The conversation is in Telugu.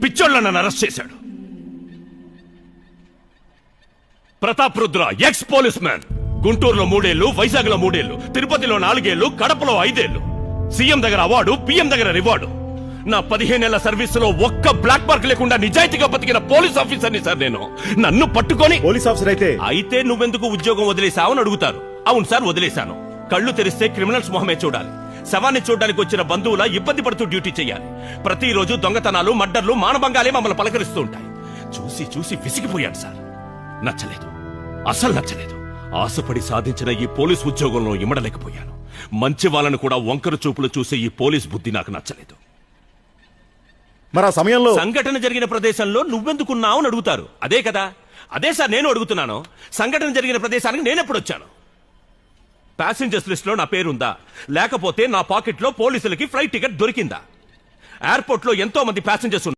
పిచ్చోళ్ళ నన్ను అరెస్ట్ చేశాడు. Pratap Rudra X police man గుంటూరులో 3 ఏళ్లు, వైజాగ్లో 3 ఏళ్లు, తిరుపతిలో 4 ఏళ్లు, కడపలో 5 ఏళ్లు. సీఎం దగ్గర అవార్డు, పీఎం దగ్గర రివార్డు. నా 15 ఏళ్ల సర్వీసులో ఒక్క బ్లాక్ మార్క్ లేకుండా నిజాయితీగా బతికిన పోలీస్ ఆఫీసర్ని సార్ నేను. నన్ను పట్టుకొని పోలీస్ ఆఫీసర్ అయితే నువ్వెందుకు ఉద్యోగం వదిలేసావని అడుగుతారు. అవును సార్, వదిలేశాను. కళ్ళు తెరిస్తే క్రిమినల్స్ మొహమే చూడాలి. శవాన్ని చూడడానికి వచ్చిన బంధువుల ఇబ్బంది పడుతూ డ్యూటీ చేయాలి. ప్రతిరోజు దొంగతనాలు, మర్డర్లు, మానభంగాలే మమ్మల్ని పలకరిస్తూ ఉంటాయి. చూసి చూసి విసిగిపోయాను సార్. నచ్చలేదు, అసలు నచ్చలేదు. ఆశపడి సాధించిన ఈ పోలీస్ ఉద్యోగంలో ఇమడలేకపోయాను. మంచి వాళ్ళను కూడా వంకర చూపులు చూసే ఈ పోలీస్ బుద్ధి నాకు నచ్చలేదు. మరి ఆ సమయంలో సంఘటన జరిగిన ప్రదేశంలో నువ్వెందుకున్నావు అని అడుగుతారు. అదే కదా, అదే సార్ నేను అడుగుతున్నాను. సంఘటన జరిగిన ప్రదేశానికి నేనెప్పుడొచ్చాను? ప్యాసింజర్స్ లిస్ట్ లో నా పేరుందా? లేకపోతే నా పాకెట్ లో పోలీసులకి ఫ్లైట్ టికెట్ దొరికిందా? ఎయిర్పోర్ట్ లో ఎంతో మంది ప్యాసింజర్స్ ఉన్నారు.